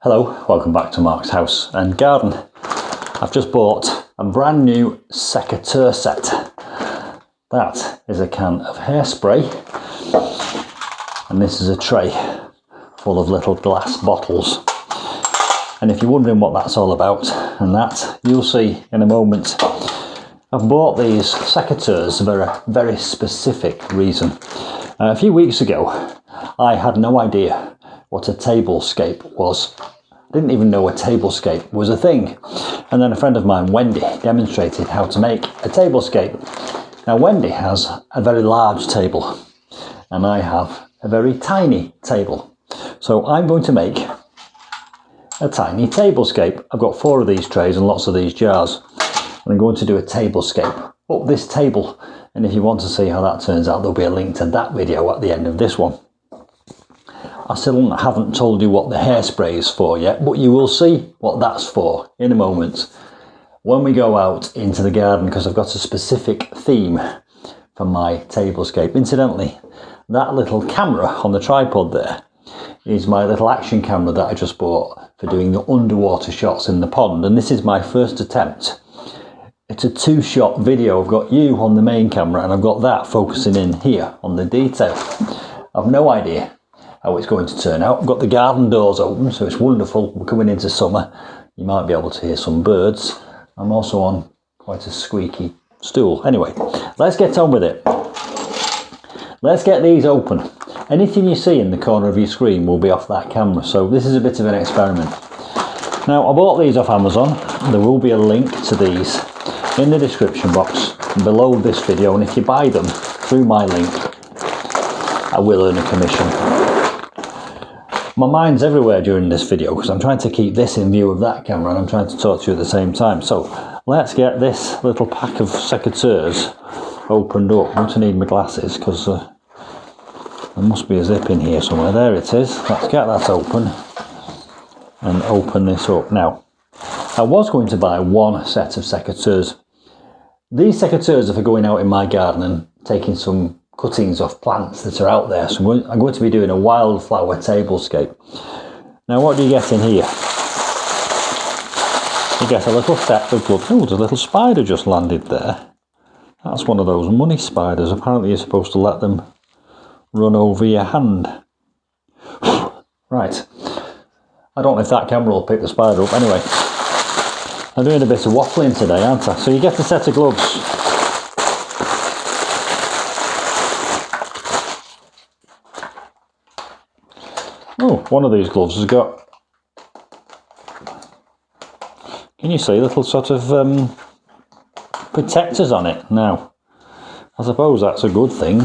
Hello, welcome back to Mark's House and Garden. I've just bought a brand new Secateur set. That is a can of hairspray, and this is a tray full of little glass bottles. And if you're wondering what that's all about, and that you'll see in a moment. I've bought these Secateurs for a very specific reason. A few weeks ago, I had no idea what a tablescape was. I didn't even know a tablescape was a thing. And then a friend of mine, Wendy, demonstrated how to make a tablescape. Now Wendy has a very large table and I have a very tiny table. So I'm going to make a tiny tablescape. I've got 4 of these trays and lots of these jars. And I'm going to do a tablescape up this table. And if you want to see how that turns out, there'll be a link to that video at the end of this one. I still haven't told you what the hairspray is for yet, but you will see what that's for in a moment when we go out into the garden, because I've got a specific theme for my tablescape. Incidentally, that little camera on the tripod there is my little action camera that I just bought for doing the underwater shots in the pond, and this is my first attempt. It's a 2-shot video. I've got you on the main camera and I've got that focusing in here on the detail. I've no idea how it's going to turn out. I've got the garden doors open, so it's wonderful. We're coming into summer. You might be able to hear some birds. I'm also on quite a squeaky stool. Anyway, let's get on with it. Let's get these open. Anything you see in the corner of your screen will be off that camera, so this is a bit of an experiment. Now, I bought these off Amazon. There will be a link to these in the description box below this video, and if you buy them through my link, I will earn a commission. My mind's everywhere during this video because I'm trying to keep this in view of that camera and I'm trying to talk to you at the same time. So let's get this little pack of Secateurs opened up. I'm going to need my glasses because there must be a zip in here somewhere. There it is. Let's get that open and open this up. Now, I was going to buy 1 set of Secateurs. These Secateurs are for going out in my garden and taking some cuttings off plants that are out there. So I'm going to be doing a wildflower tablescape. Now what do you get in here? You get a little set of gloves. Oh, there's a little spider just landed there. That's one of those money spiders. Apparently you're supposed to let them run over your hand. Right. I don't know if that camera will pick the spider up. Anyway, I'm doing a bit of waffling today, aren't I? So you get a set of gloves. Oh, one of these gloves has got, can you see, little sort of protectors on it. Now, I suppose that's a good thing.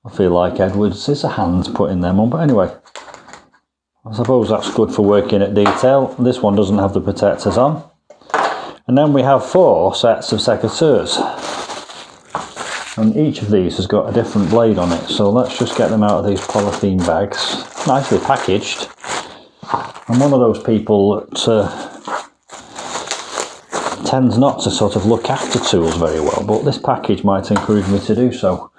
I feel like Edward's Scissorhands putting them on, but anyway, I suppose that's good for working at detail. This one doesn't have the protectors on. And then we have 4 sets of Secateurs. And each of these has got a different blade on it, so let's just get them out of these polythene bags, nicely packaged. I'm one of those people that tends not to sort of look after tools very well, but this package might encourage me to do so.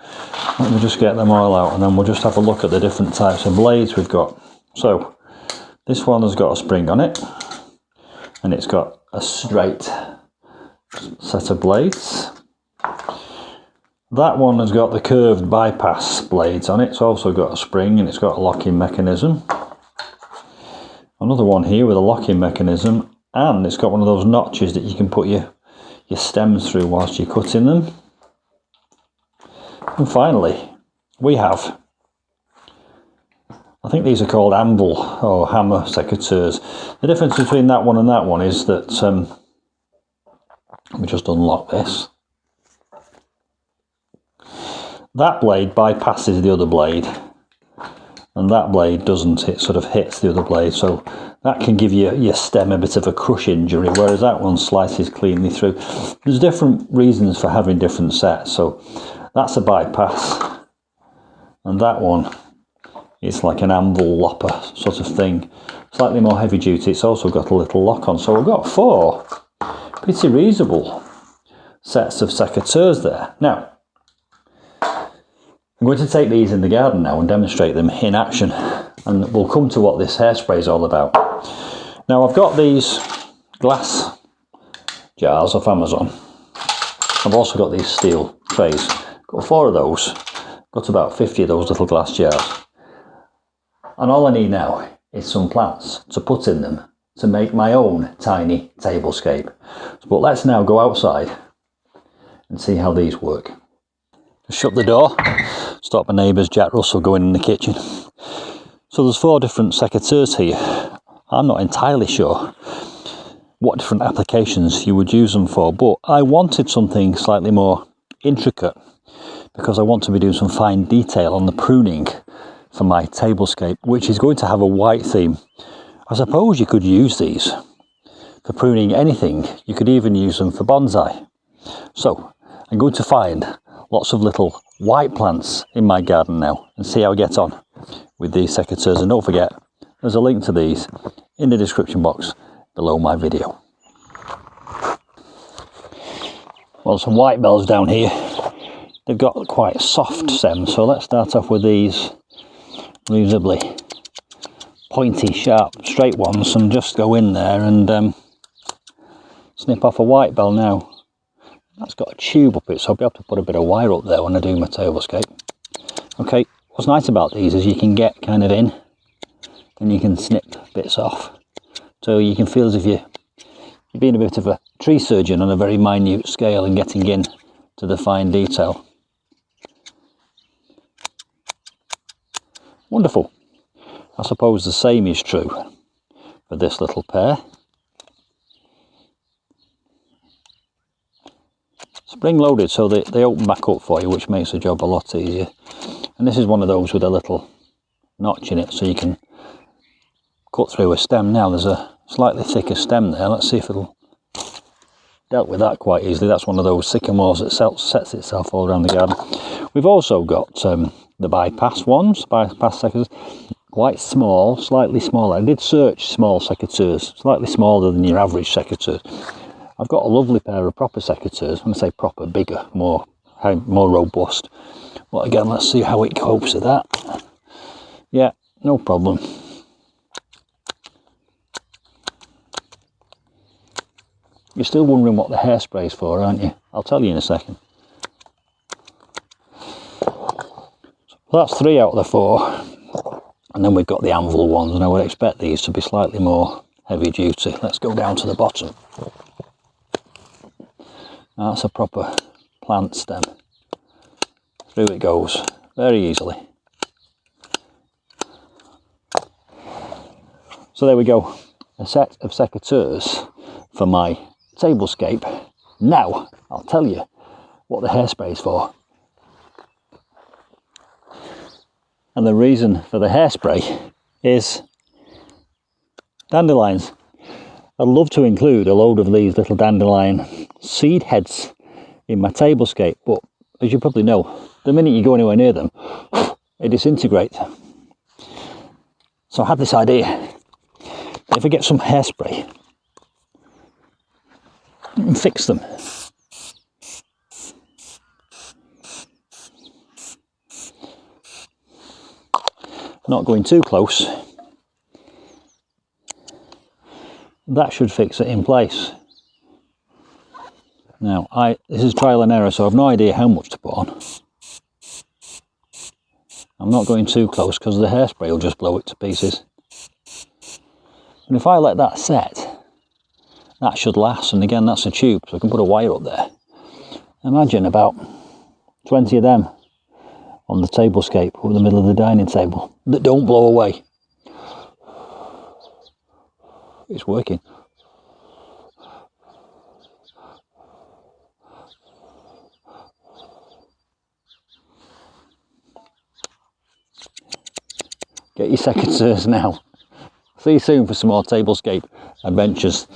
Let me just get them all out and then we'll just have a look at the different types of blades we've got. So this one has got a spring on it and it's got a straight set of blades. That one has got the curved bypass blades on it. It's also got a spring and it's got a locking mechanism. Another one here with a locking mechanism, and it's got one of those notches that you can put your stems through whilst you're cutting them. And finally, we have, I think these are called anvil or hammer Secateurs. The difference between that one and that one is that, let me just unlock this. That blade bypasses the other blade and that blade doesn't. It sort of hits the other blade, so that can give your stem a bit of a crush injury, whereas that one slices cleanly through. There's different reasons for having different sets. So that's a bypass and that one is like an anvil lopper sort of thing, slightly more heavy duty. It's also got a little lock on, so we've got 4 pretty reasonable sets of Secateurs there. Now I'm going to take these in the garden now and demonstrate them in action. and we'll come to what this hairspray is all about. Now I've got these glass jars off Amazon. I've also got these steel trays. Got 4 of those. Got about 50 of those little glass jars. And all I need now is some plants to put in them to make my own tiny tablescape. But let's now go outside and see how these work. Shut the door, stop my neighbour's Jack Russell going in the kitchen. So there's 4 different secateurs here. I'm not entirely sure what different applications you would use them for, but I wanted something slightly more intricate because I want to be doing some fine detail on the pruning for my tablescape, which is going to have a white theme. I suppose you could use these for pruning anything. You could even use them for bonsai. So I'm going to find lots of little white plants in my garden now and see how I get on with these secateurs. And don't forget, there's a link to these in the description box below my video. Well, some white bells down here. They've got quite soft stems, so let's start off with these reasonably pointy, sharp, straight ones and just go in there and snip off a white bell now. That's got a tube up it, so I'll be able to put a bit of wire up there when I do my tablescape. Okay, what's nice about these is you can get kind of in and you can snip bits off. So you can feel as if you're being a bit of a tree surgeon on a very minute scale and getting in to the fine detail. Wonderful. I suppose the same is true for this little pair. Spring loaded, so they open back up for you, which makes the job a lot easier. And this is one of those with a little notch in it, so you can cut through a stem. Now there's a slightly thicker stem there. Let's see if it'll dealt with that quite easily. That's one of those sycamores that sets itself all around the garden. We've also got the bypass ones, bypass secateurs, quite small, slightly smaller. I did search small secateurs, slightly smaller than your average secateurs. I've got a lovely pair of proper secateurs. When I say proper, bigger, more robust. Well, again, let's see how it copes with that. Yeah, no problem. You're still wondering what the hairspray is for, aren't you? I'll tell you in a second. So that's 3 out of the 4. And then we've got the anvil ones, and I would expect these to be slightly more heavy duty. Let's go down to the bottom. That's a proper plant stem. Through it goes very easily. So there we go, a set of secateurs for my tablescape. Now I'll tell you what the hairspray is for. And the reason for the hairspray is dandelions. I'd love to include a load of these little dandelion seed heads in my tablescape, but as you probably know, the minute you go anywhere near them, they disintegrate. So I had this idea. If I get some hairspray and fix them. Not going too close. That should fix it in place. Now, this is trial and error, so I've no idea how much to put on. I'm not going too close because the hairspray will just blow it to pieces. And if I let that set, that should last. And again, that's a tube, so I can put a wire up there. Imagine about 20 of them on the tablescape or in the middle of the dining table that don't blow away. It's working. Get your secateurs now. See you soon for some more tablescape adventures.